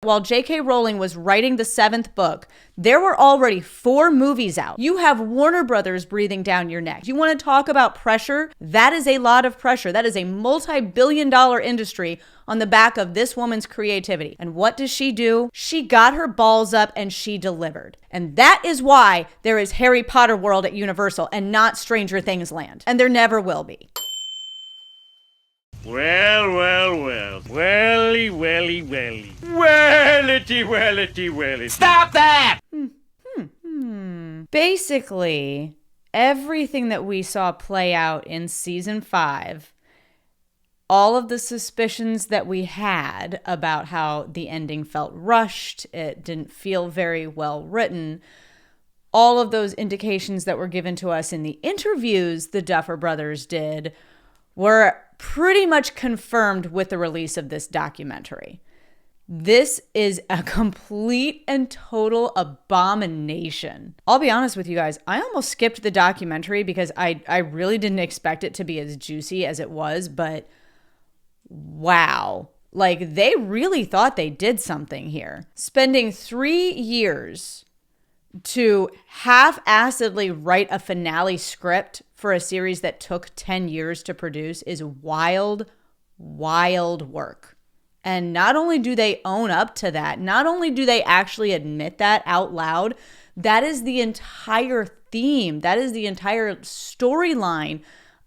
While J.K. Rowling was writing the 7th book, there were already 4 movies out. You have Warner Brothers breathing down your neck. You want to talk about pressure? That is a lot of pressure. That is a multi-billion-dollar industry on the back of this woman's creativity. And what does she do? She got her balls up and she delivered. And that is why there is Harry Potter World at Universal and not Stranger Things Land. And there never will be. Well. Welly. Wellity. Stop that! Basically, everything that we saw play out in season 5, all of the suspicions that we had about how the ending felt rushed, it didn't feel very well written, all of those indications that were given to us in the interviews the Duffer brothers did were pretty much confirmed with the release of this documentary. This is a complete and total abomination. I'll be honest with you guys, I almost skipped the documentary because I really didn't expect it to be as juicy as it was, but wow. Like, they really thought they did something here. Spending 3 years to half-assedly write a finale script for a series that took 10 years to produce is wild work. And not only do they own up to that, not only do they actually admit that out loud, that is the entire theme, that is the entire storyline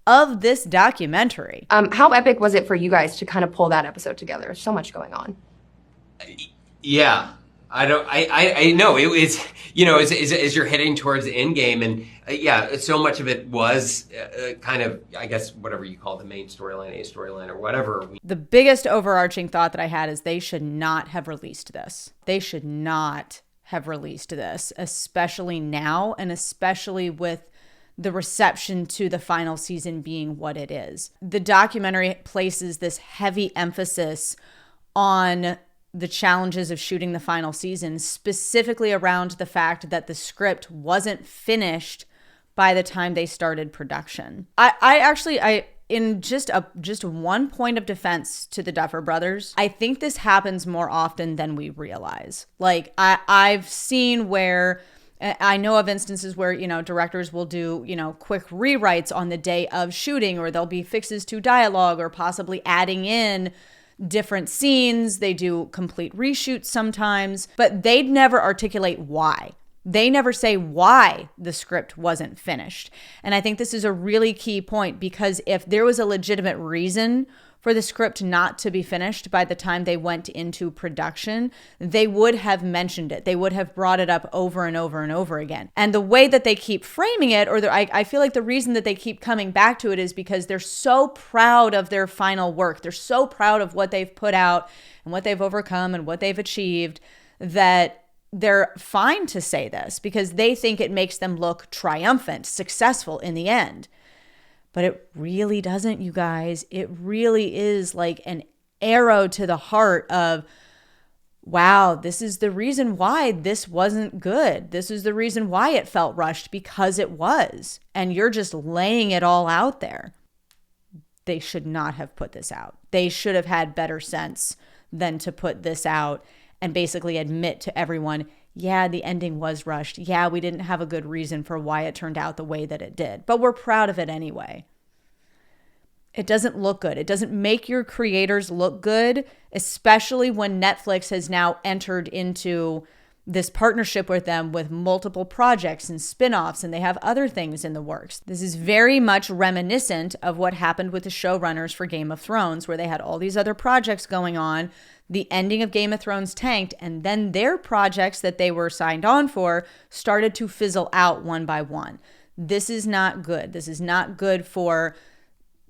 of this documentary. How epic was it for you guys to kind of pull that episode together? There's so much going on. Yeah. I know it was, you know, as you're heading towards the end game, and yeah, so much of it was kind of, I guess, whatever you call the main storyline, a storyline, or whatever. The biggest overarching thought that I had is they should not have released this. They should not have released this, especially now, and especially with the reception to the final season being what it is. The documentary places this heavy emphasis on the challenges of shooting the final season, specifically around the fact that the script wasn't finished by the time they started production. I in just one point of defense to the Duffer brothers, I think this happens more often than we realize. Like, I've seen where, I know of instances where, you know, directors will do, you know, quick rewrites on the day of shooting, or there'll be fixes to dialogue, or possibly adding in different scenes. They do complete reshoots sometimes, but they'd never articulate why. They never say why the script wasn't finished. And I think this is a really key point, because if there was a legitimate reason for the script not to be finished by the time they went into production, they would have mentioned it. They would have brought it up over and over and over again. And the way that they keep framing it, or I feel like the reason that they keep coming back to it is because they're so proud of their final work. They're so proud of what they've put out and what they've overcome and what they've achieved, that they're fine to say this because they think it makes them look triumphant, successful in the end. But it really doesn't, you guys. It really is like an arrow to the heart of, wow, this is the reason why this wasn't good. This is the reason why it felt rushed, because it was. And you're just laying it all out there. They should not have put this out. They should have had better sense than to put this out and basically admit to everyone, yeah, the ending was rushed. Yeah, we didn't have a good reason for why it turned out the way that it did, but we're proud of it anyway. It doesn't look good. It doesn't make your creators look good, especially when Netflix has now entered into this partnership with them with multiple projects and spin-offs, and they have other things in the works. This is very much reminiscent of what happened with the showrunners for Game of Thrones, where they had all these other projects going on. The ending of Game of Thrones tanked, and then their projects that they were signed on for started to fizzle out one by one. This is not good. This is not good for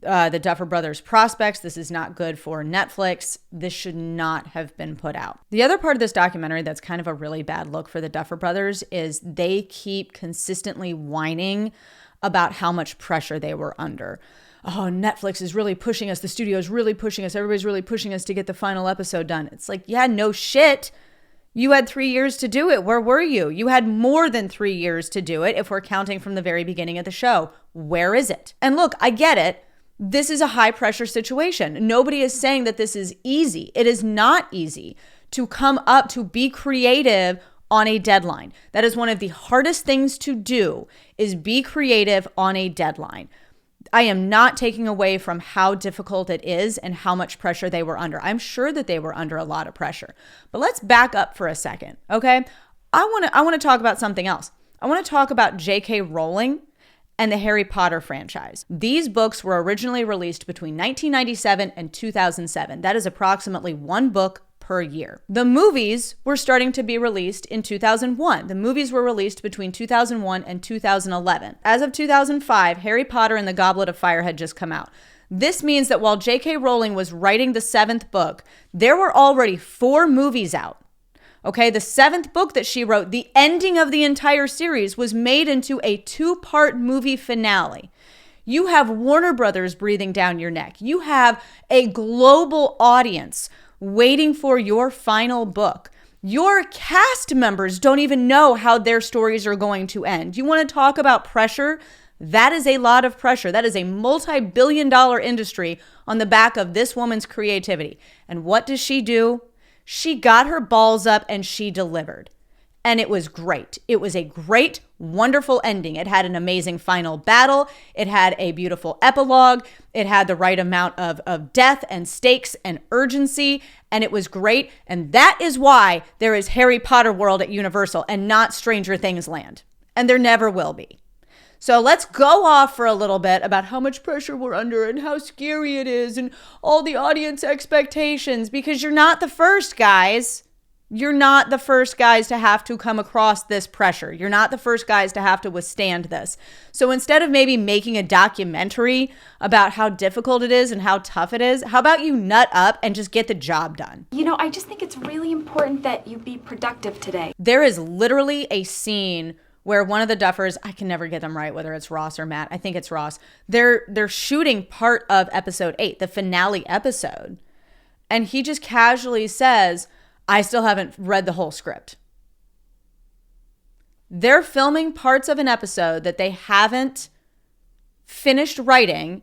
the Duffer Brothers prospects. This is not good for Netflix. This should not have been put out. The other part of this documentary that's kind of a really bad look for the Duffer Brothers is they keep consistently whining about how much pressure they were under. Oh, Netflix is really pushing us. The studio is really pushing us. Everybody's really pushing us to get the final episode done. It's like, yeah, no shit. You had 3 years to do it. Where were you? You had more than 3 years to do it if we're counting from the very beginning of the show. Where is it? And look, I get it. This is a high pressure situation. Nobody is saying that this is easy. It is not easy to come up, to be creative on a deadline. That is one of the hardest things to do, is be creative on a deadline. I am not taking away from how difficult it is and how much pressure they were under. I'm sure that they were under a lot of pressure. But let's back up for a second, okay? I want to talk about something else. I want to talk about J.K. Rowling and the Harry Potter franchise. These books were originally released between 1997 and 2007. That is approximately one book per year. The movies were starting to be released in 2001. The movies were released between 2001 and 2011. As of 2005, Harry Potter and the Goblet of Fire had just come out. This means that while J.K. Rowling was writing the 7th book, there were already 4 movies out. Okay, the 7th book that she wrote, the ending of the entire series, was made into a 2-part movie finale. You have Warner Brothers breathing down your neck. You have a global audience waiting for your final book. Your cast members don't even know how their stories are going to end. You want to talk about pressure? That is a lot of pressure. That is a multi-billion-dollar industry on the back of this woman's creativity. And what does she do? She got her balls up and she delivered. And it was great. It was a great, wonderful ending. It had an amazing final battle. It had a beautiful epilogue. It had the right amount of death and stakes and urgency. And it was great. And that is why there is Harry Potter World at Universal and not Stranger Things Land. And there never will be. So let's go off for a little bit about how much pressure we're under and how scary it is and all the audience expectations, because you're not the first, guys. You're not the first guys to have to come across this pressure. You're not the first guys to have to withstand this. So instead of maybe making a documentary about how difficult it is and how tough it is, how about you nut up and just get the job done? You know, I just think it's really important that you be productive today. There is literally a scene where one of the Duffers, I can never get them right, whether it's Ross or Matt. I think it's Ross. They're shooting part of episode 8, the finale episode. And he just casually says, I still haven't read the whole script. They're filming parts of an episode that they haven't finished writing,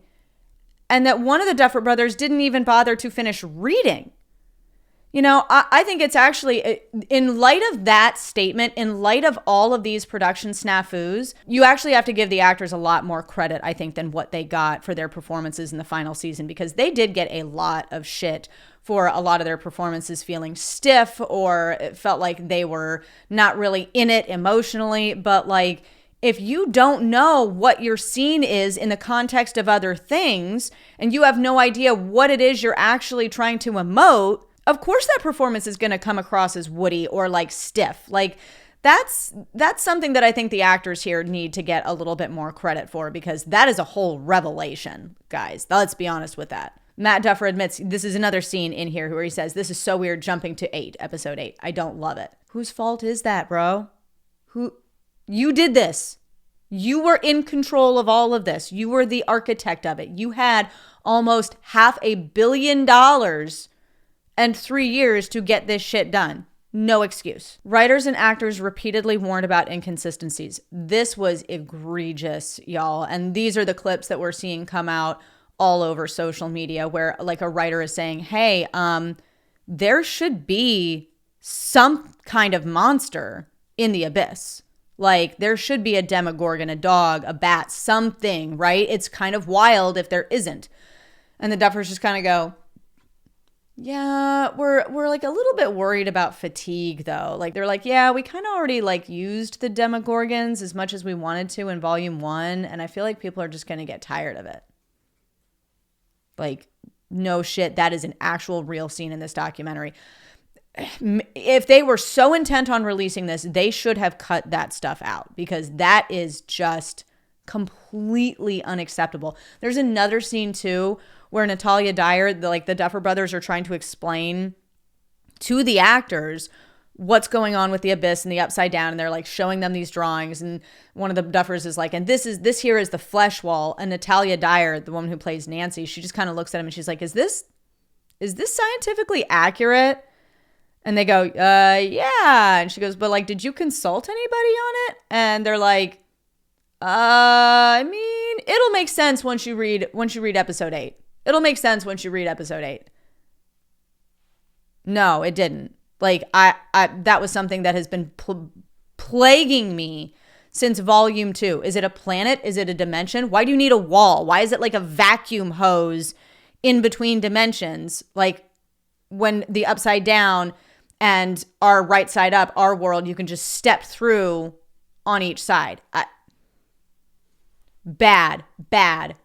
and that one of the Duffer brothers didn't even bother to finish reading. You know, I think it's actually, in light of that statement, in light of all of these production snafus, you actually have to give the actors a lot more credit, I think, than what they got for their performances in the final season, because they did get a lot of shit for a lot of their performances feeling stiff, or it felt like they were not really in it emotionally. But like, if you don't know what your scene is in the context of other things, and you have no idea what it is you're actually trying to emote, of course that performance is going to come across as woody or like stiff. Like that's something that I think the actors here need to get a little bit more credit for, because that is a whole revelation, guys. Let's be honest with that. Matt Duffer admits this is another scene in here where he says, this is so weird jumping to episode 8. I don't love it. Whose fault is that, bro? You did this. You were in control of all of this. You were the architect of it. You had almost $500 million and 3 years to get this shit done. No excuse. Writers and actors repeatedly warned about inconsistencies. This was egregious, y'all. And these are the clips that we're seeing come out all over social media, where like a writer is saying, hey, there should be some kind of monster in the abyss. Like there should be a demogorgon, a dog, a bat, something, right? It's kind of wild if there isn't. And the Duffers just kind of go, yeah, we're like a little bit worried about fatigue though. Like they're like, yeah, we kind of already like used the demogorgons as much as we wanted to in volume 1. And I feel like people are just going to get tired of it. Like, no shit, that is an actual real scene in this documentary. If they were so intent on releasing this, they should have cut that stuff out, because that is just completely unacceptable. There's another scene too where Natalia Dyer, the Duffer brothers, are trying to explain to the actors what's going on with the abyss and the upside down, and they're like showing them these drawings, and one of the Duffers is like, and this here is the flesh wall, and Natalia Dyer, the woman who plays Nancy, she just kind of looks at him and she's like, is this scientifically accurate? And they go, yeah. And she goes, but like, did you consult anybody on it? And they're like, I mean, it'll make sense once you read episode 8. It'll make sense once you read episode 8. No, it didn't. Like that was something that has been plaguing me since volume 2. Is it a planet? Is it a dimension? Why do you need a wall? Why is it like a vacuum hose in between dimensions? Like when the upside down and our right side up, our world, you can just step through on each side. Bad.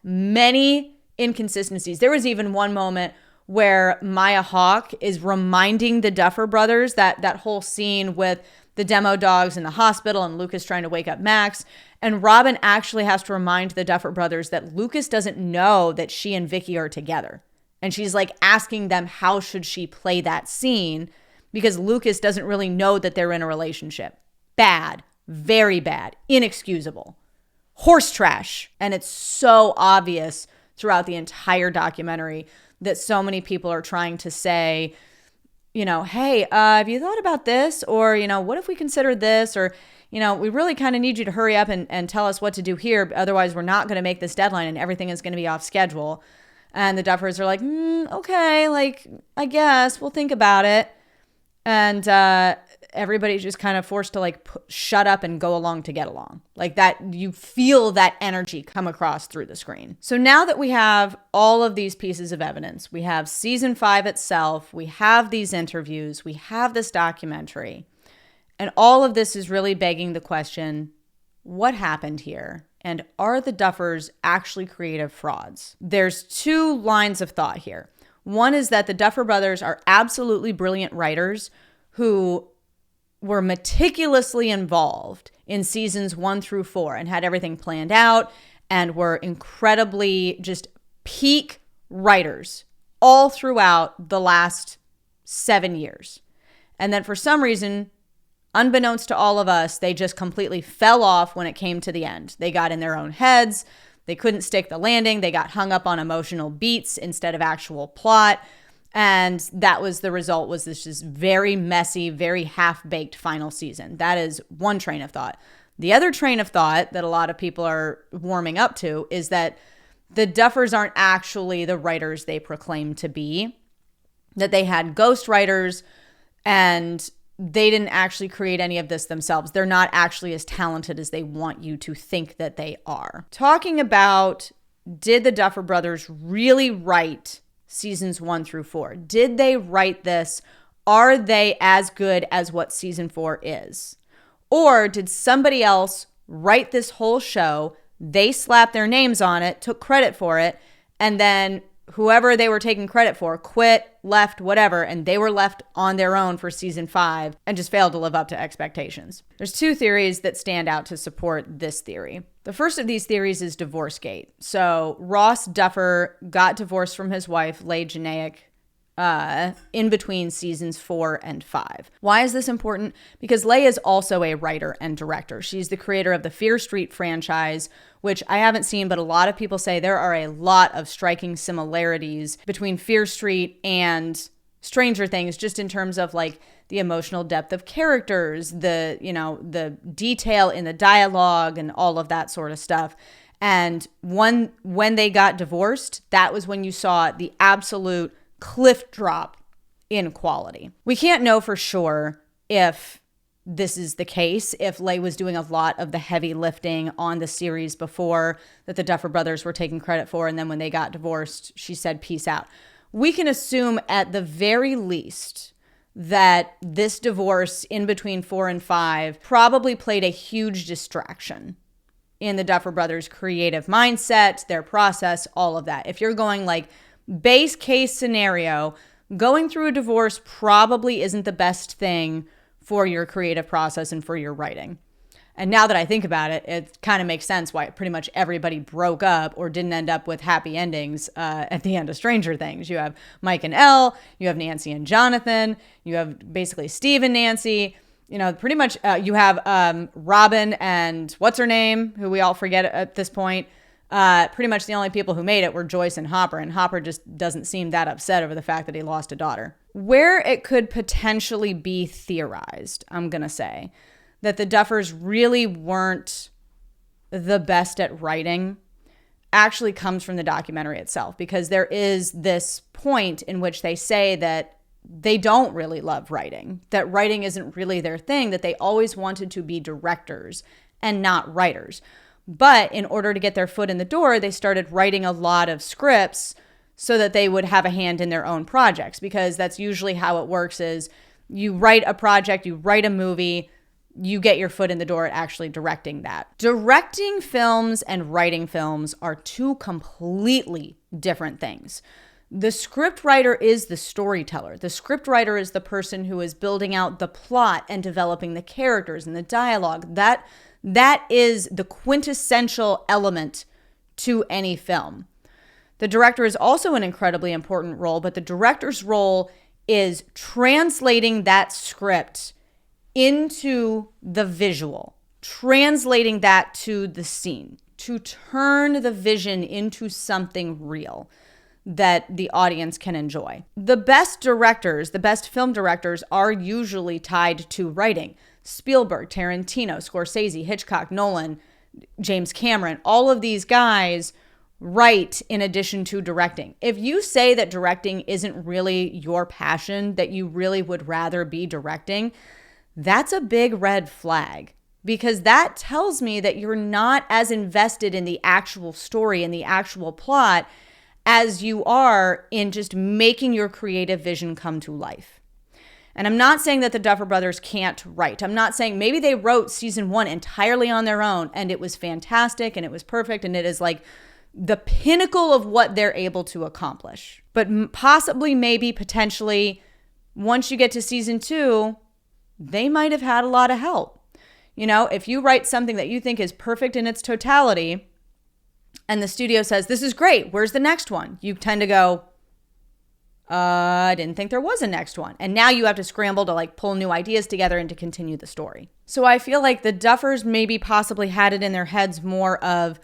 Many inconsistencies. There was even one moment where Maya Hawke is reminding the Duffer brothers that whole scene with the demo dogs in the hospital and Lucas trying to wake up Max. And Robin actually has to remind the Duffer brothers that Lucas doesn't know that she and Vicky are together. And she's like asking them how should she play that scene because Lucas doesn't really know that they're in a relationship. Bad. Very bad. Inexcusable. Horse trash. And it's so obvious throughout the entire documentary that so many people are trying to say, you know, hey, have you thought about this? Or, you know, what if we consider this? Or, you know, we really kind of need you to hurry up and tell us what to do here. Otherwise, we're not going to make this deadline and everything is going to be off schedule. And the Duffers are like, okay, like, I guess we'll think about it. And everybody's just kind of forced to like shut up and go along to get along. Like that, you feel that energy come across through the screen. So now that we have all of these pieces of evidence, we have season 5 itself, we have these interviews, we have this documentary, and all of this is really begging the question, what happened here? And are the Duffers actually creative frauds? There's 2 lines of thought here. One is that the Duffer brothers are absolutely brilliant writers who were meticulously involved in seasons 1 through 4 and had everything planned out and were incredibly just peak writers all throughout the last 7 years. And then for some reason, unbeknownst to all of us, they just completely fell off when it came to the end. They got in their own heads. They couldn't stick the landing. They got hung up on emotional beats instead of actual plot. And that was the result, was this just very messy, very half-baked final season. That is one train of thought. The other train of thought that a lot of people are warming up to is that the Duffers aren't actually the writers they proclaim to be, that they had ghost writers and they didn't actually create any of this themselves. They're not actually as talented as they want you to think that they are. Talking about, did the Duffer brothers really write seasons 1 through 4? Did they write this? Are they as good as what season 4 is? Or did somebody else write this whole show? They slapped their names on it, took credit for it, and then whoever they were taking credit for quit, left, whatever, and they were left on their own for season 5 and just failed to live up to expectations. There's 2 theories that stand out to support this theory. The first of these theories is Divorcegate. So Ross Duffer got divorced from his wife, Leigh Janiak, in between seasons 4 and 5. Why is this important? Because Leigh is also a writer and director. She's the creator of the Fear Street franchise, which I haven't seen, but a lot of people say there are a lot of striking similarities between Fear Street and Stranger Things, just in terms of like the emotional depth of characters, the detail in the dialogue and all of that sort of stuff. And when they got divorced, that was when you saw the absolute cliff drop in quality. We can't know for sure if this is the case, if Leigh was doing a lot of the heavy lifting on the series before that the Duffer brothers were taking credit for, and then when they got divorced, she said, peace out. We can assume at the very least that this divorce in between 4 and 5 probably played a huge distraction in the Duffer brothers' creative mindset, their process, all of that. If you're going like base case scenario, going through a divorce probably isn't the best thing for your creative process and for your writing. And now that I think about it, it kind of makes sense why pretty much everybody broke up or didn't end up with happy endings at the end of Stranger Things. You have Mike and Elle, you have Nancy and Jonathan, you have basically Steve and Nancy, pretty much you have Robin and what's her name, who we all forget at this point. Pretty much the only people who made it were Joyce and Hopper just doesn't seem that upset over the fact that he lost a daughter. Where it could potentially be theorized, I'm going to say, that the Duffers really weren't the best at writing actually comes from the documentary itself, because there is this point in which they say that they don't really love writing, that writing isn't really their thing, that they always wanted to be directors and not writers. But in order to get their foot in the door, they started writing a lot of scripts so that they would have a hand in their own projects, because that's usually how it works is you write a project, you write a movie, you get your foot in the door at actually directing that. Directing films and writing films are two completely different things. The script writer is the storyteller. The script writer is the person who is building out the plot and developing the characters and the dialogue. That is the quintessential element to any film. The director is also an incredibly important role, but the director's role is translating that script into the visual, translating that to the scene, to turn the vision into something real that the audience can enjoy. The best directors, the best film directors are usually tied to writing. Spielberg, Tarantino, Scorsese, Hitchcock, Nolan, James Cameron, all of these guys write in addition to directing. If you say that directing isn't really your passion, that you really would rather be directing, that's a big red flag, because that tells me that you're not as invested in the actual story and the actual plot as you are in just making your creative vision come to life. And I'm not saying that the Duffer brothers can't write. I'm not saying maybe they wrote season 1 entirely on their own and it was fantastic and it was perfect and it is like the pinnacle of what they're able to accomplish. But possibly, maybe, potentially, once you get to season 2, they might have had a lot of help. You know, if you write something that you think is perfect in its totality and the studio says, this is great, where's the next one? You tend to go, I didn't think there was a next one. And now you have to scramble to like pull new ideas together and to continue the story. So I feel like the Duffers maybe possibly had it in their heads more of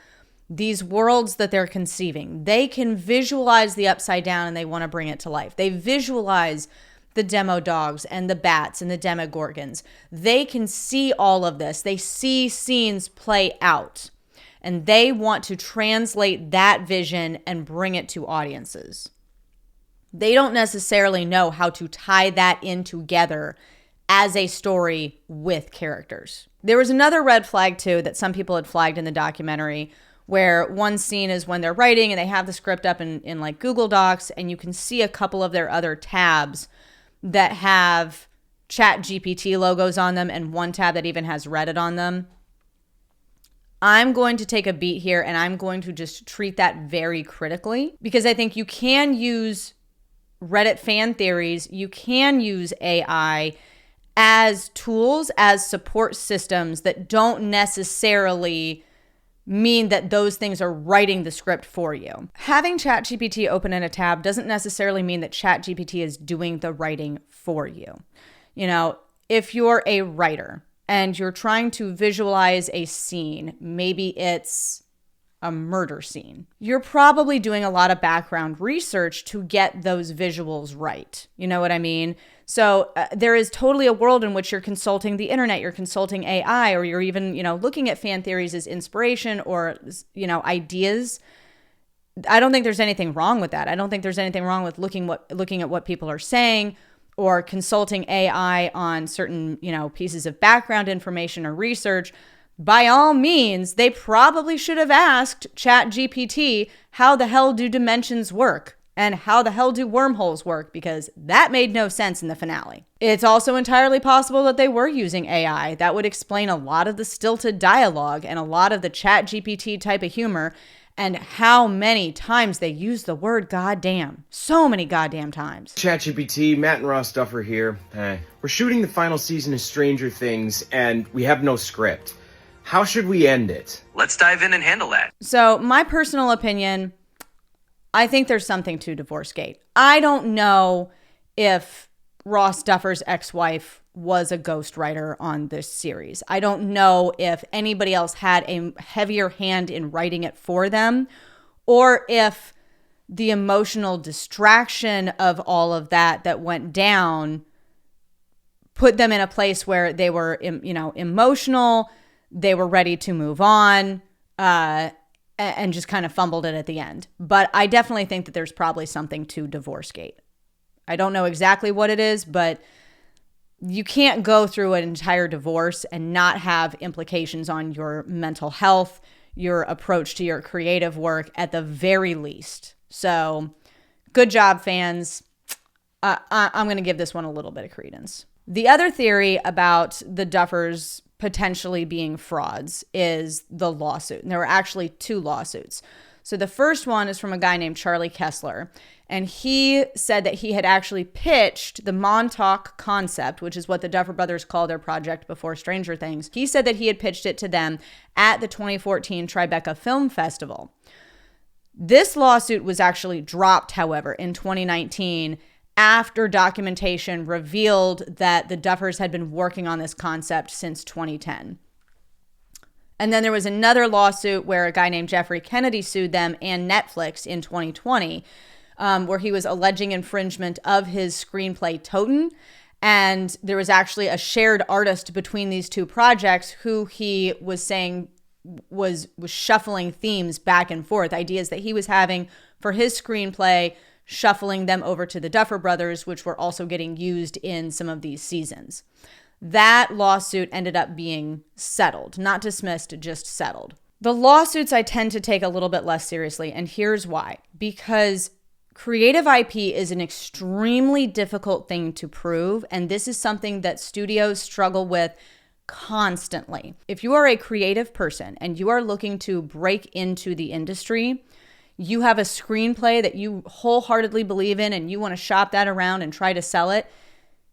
these worlds that they're conceiving. They can visualize the upside down and they want to bring it to life. They visualize the demo dogs and the bats and the demogorgons. They can see all of this. They see scenes play out. And they want to translate that vision and bring it to audiences. They don't necessarily know how to tie that in together as a story with characters. There was another red flag too that some people had flagged in the documentary, where one scene is when they're writing and they have the script up in like Google Docs, and you can see a couple of their other tabs that have ChatGPT logos on them and one tab that even has Reddit on them. I'm going to take a beat here and I'm going to just treat that very critically, because I think you can use Reddit fan theories, you can use AI as tools, as support systems that don't necessarily mean that those things are writing the script for you. Having ChatGPT open in a tab doesn't necessarily mean that ChatGPT is doing the writing for you. You know, if you're a writer and you're trying to visualize a scene, maybe it's a murder scene, you're probably doing a lot of background research to get those visuals right. You know what I mean? So there is totally a world in which you're consulting the internet, you're consulting AI, or you're even, looking at fan theories as inspiration or, ideas. I don't think there's anything wrong with that. I don't think there's anything wrong with looking at what people are saying or consulting AI on certain, pieces of background information or research. By all means, they probably should have asked ChatGPT, how the hell do dimensions work? And how the hell do wormholes work? Because that made no sense in the finale. It's also entirely possible that they were using AI. That would explain a lot of the stilted dialogue and a lot of the ChatGPT type of humor and how many times they use the word goddamn. So many goddamn times. ChatGPT, Matt and Ross Duffer here. Hey. We're shooting the final season of Stranger Things and we have no script. How should we end it? Let's dive in and handle that. So my personal opinion, I think there's something to Divorcegate. I don't know if Ross Duffer's ex-wife was a ghostwriter on this series. I don't know if anybody else had a heavier hand in writing it for them, or if the emotional distraction of all of that went down put them in a place where they were, emotional, they were ready to move on, and just kind of fumbled it at the end. But I definitely think that there's probably something to Divorcegate. I don't know exactly what it is, but you can't go through an entire divorce and not have implications on your mental health, your approach to your creative work at the very least. So good job, fans. I'm going to give this one a little bit of credence. The other theory about the Duffers potentially being frauds is the lawsuit. And there were actually 2 lawsuits. So the first one is from a guy named Charlie Kessler. And he said that he had actually pitched the Montauk concept, which is what the Duffer brothers call their project before Stranger Things. He said that he had pitched it to them at the 2014 Tribeca Film Festival. This lawsuit was actually dropped, however, in 2019 after documentation revealed that the Duffers had been working on this concept since 2010. And then there was another lawsuit where a guy named Jeffrey Kennedy sued them and Netflix in 2020, where he was alleging infringement of his screenplay Toten. And there was actually a shared artist between these 2 projects who he was saying was shuffling themes back and forth, ideas that he was having for his screenplay, shuffling them over to the Duffer brothers, which were also getting used in some of these seasons. That lawsuit ended up being settled, not dismissed, just settled. The lawsuits I tend to take a little bit less seriously, and here's why. Because creative IP is an extremely difficult thing to prove, and this is something that studios struggle with constantly. If you are a creative person and you are looking to break into the industry, you have a screenplay that you wholeheartedly believe in and you want to shop that around and try to sell it,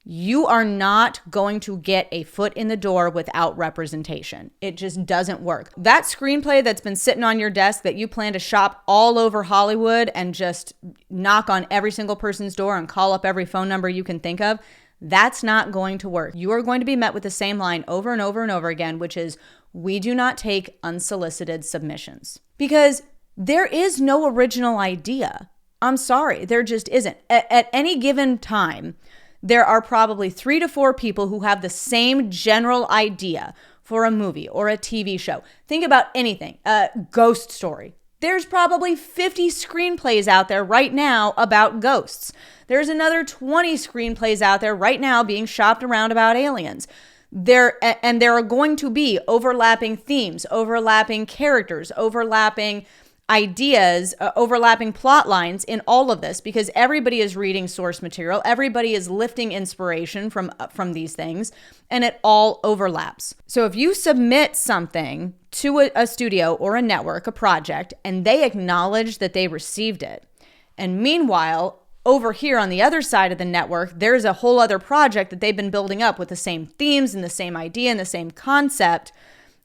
you are not going to get a foot in the door without representation. It just doesn't work. That screenplay that's been sitting on your desk that you plan to shop all over Hollywood and just knock on every single person's door and call up every phone number you can think of, that's not going to work. You are going to be met with the same line over and over and over again, which is, we do not take unsolicited submissions. Because there is no original idea. I'm sorry, there just isn't. At any given time, there are probably 3 to 4 people who have the same general idea for a movie or a TV show. Think about anything, a ghost story. There's probably 50 screenplays out there right now about ghosts. There's another 20 screenplays out there right now being shopped around about aliens. There are going to be overlapping themes, overlapping characters, overlapping ideas, overlapping plot lines in all of this, because everybody is reading source material, everybody is lifting inspiration from these things, and it all overlaps. So if you submit something to a studio or a network, a project, and they acknowledge that they received it, and meanwhile, over here on the other side of the network, there's a whole other project that they've been building up with the same themes and the same idea and the same concept,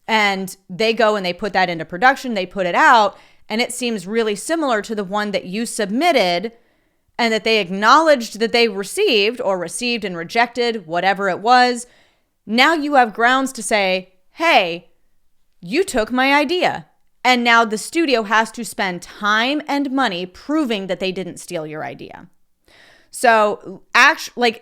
and they go and they put that into production, they put it out, and it seems really similar to the one that you submitted and that they acknowledged that they received and rejected, whatever it was. Now you have grounds to say, hey, you took my idea. And now the studio has to spend time and money proving that they didn't steal your idea. So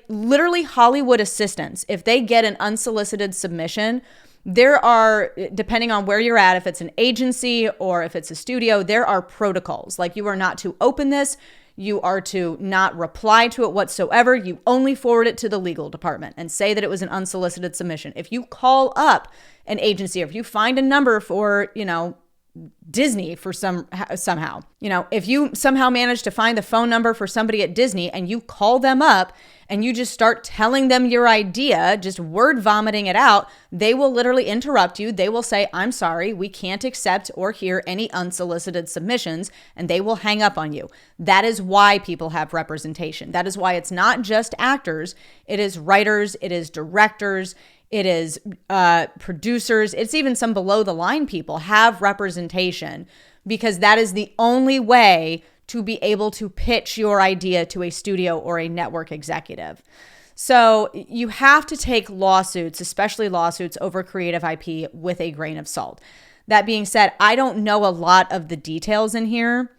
literally Hollywood assistants, if they get an unsolicited submission, there are, depending on where you're at, if it's an agency or if it's a studio, there are protocols. Like, you are not to open this. You are to not reply to it whatsoever. You only forward it to the legal department and say that it was an unsolicited submission. If you call up an agency, or if you find a number for, Disney for somehow, if you somehow manage to find the phone number for somebody at Disney and you call them up and you just start telling them your idea, just word vomiting it out, they will literally interrupt you. They will say, I'm sorry, we can't accept or hear any unsolicited submissions, and they will hang up on you. That is why people have representation. That is why it's not just actors. It is writers, it is directors, it is producers. It's even some below the line people have representation, because that is the only way to be able to pitch your idea to a studio or a network executive. So you have to take lawsuits, especially lawsuits over creative IP, with a grain of salt. That being said, I don't know a lot of the details in here.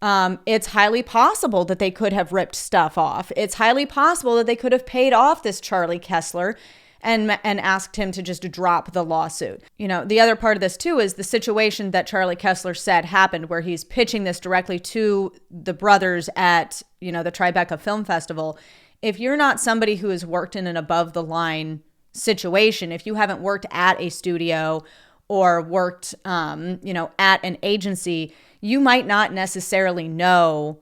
It's highly possible that they could have ripped stuff off. It's highly possible that they could have paid off this Charlie Kessler and asked him to just drop the lawsuit. You know, the other part of this too is the situation that Charlie Kessler said happened, where he's pitching this directly to the brothers at, you know, the Tribeca Film Festival. If you're not somebody who has worked in an above the line situation, if you haven't worked at a studio or worked, you know, at an agency, you might not necessarily know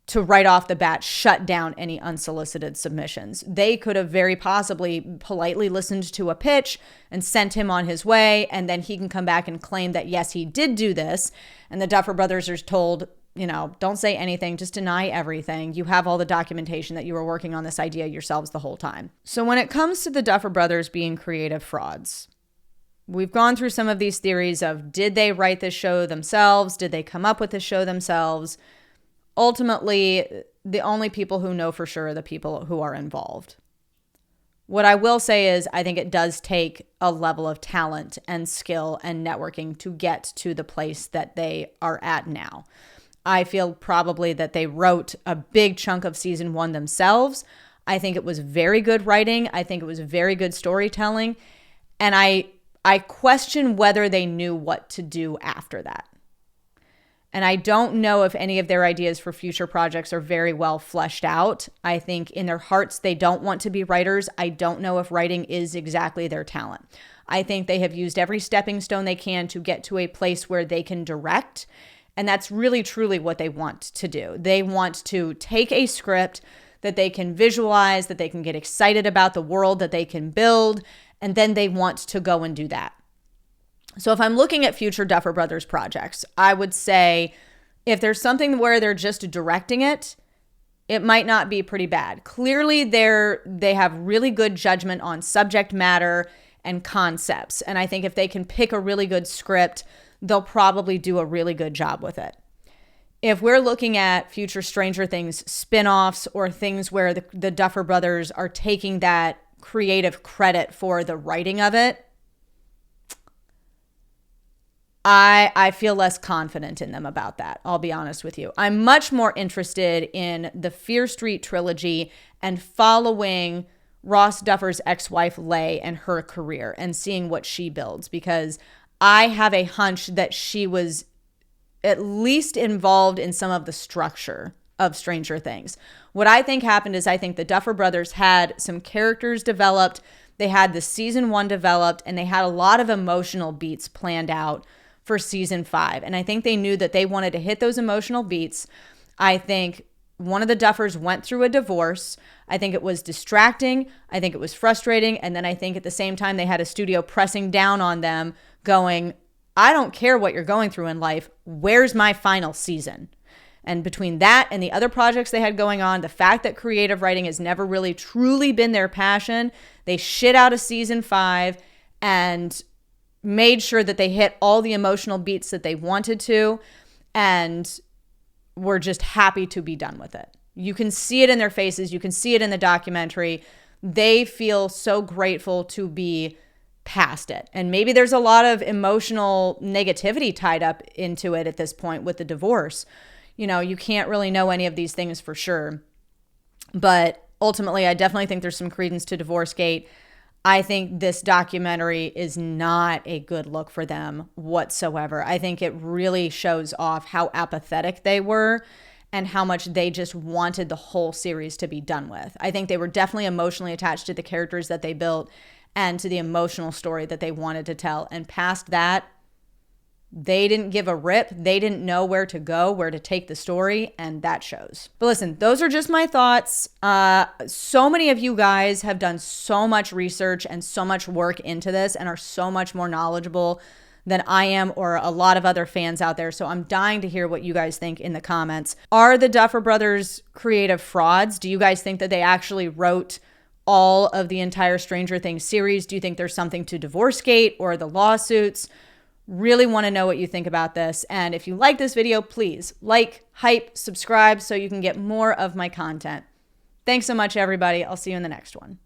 to right off the bat shut down any unsolicited submissions. They could have very possibly politely listened to a pitch and sent him on his way, and then he can come back and claim that, yes, he did do this. And the Duffer brothers are told, you know, don't say anything, just deny everything. You have all the documentation that you were working on this idea yourselves the whole time. So when it comes to the Duffer brothers being creative frauds, we've gone through some of these theories of, did they write this show themselves? Did they come up with this show themselves? Ultimately, the only people who know for sure are the people who are involved. What I will say is I think it does take a level of talent and skill and networking to get to the place that they are at now. I feel probably that they wrote a big chunk of season 1 themselves. I think it was very good writing. I think it was very good storytelling. And I question whether they knew what to do after that. And I don't know if any of their ideas for future projects are very well fleshed out. I think in their hearts, they don't want to be writers. I don't know if writing is exactly their talent. I think they have used every stepping stone they can to get to a place where they can direct. And that's really, truly what they want to do. They want to take a script that they can visualize, that they can get excited about the world that they can build, and then they want to go and do that. So if I'm looking at future Duffer Brothers projects, I would say if there's something where they're just directing it, it might not be pretty bad. Clearly, they have really good judgment on subject matter and concepts. And I think if they can pick a really good script, they'll probably do a really good job with it. If we're looking at future Stranger Things spin-offs or things where the Duffer Brothers are taking that creative credit for the writing of it, I feel less confident in them about that. I'll be honest with you. I'm much more interested in the Fear Street trilogy and following Ross Duffer's ex-wife, Leigh, and her career and seeing what she builds, because I have a hunch that she was at least involved in some of the structure of Stranger Things. What I think happened is I think the Duffer brothers had some characters developed. They had the season 1 developed, and they had a lot of emotional beats planned out for season 5. And I think they knew that they wanted to hit those emotional beats. I think one of the Duffers went through a divorce. I think it was distracting. I think it was frustrating. And then I think at the same time, they had a studio pressing down on them going, I don't care what you're going through in life. Where's my final season? And between that and the other projects they had going on, the fact that creative writing has never really truly been their passion, they shit out a season 5 and made sure that they hit all the emotional beats that they wanted to, and were just happy to be done with it. You can see it in their faces. You can see it in the documentary. They feel so grateful to be past it. And maybe there's a lot of emotional negativity tied up into it at this point with the divorce. You know, you can't really know any of these things for sure. But ultimately, I definitely think there's some credence to Divorcegate. I think this documentary is not a good look for them whatsoever. I think it really shows off how apathetic they were and how much they just wanted the whole series to be done with. I think they were definitely emotionally attached to the characters that they built and to the emotional story that they wanted to tell. And past that, they didn't give a rip. They didn't know where to go, where to take the story, and that shows. But listen, those are just my thoughts. So many of you guys have done so much research and so much work into this and are so much more knowledgeable than I am or a lot of other fans out there. So I'm dying to hear what you guys think in the comments. Are the Duffer brothers creative frauds? Do you guys think that they actually wrote all of the entire Stranger Things series? Do you think there's something to Divorcegate or the lawsuits? Really want to know what you think about this. And if you like this video, please like, hype, subscribe so you can get more of my content. Thanks so much, everybody. I'll see you in the next one.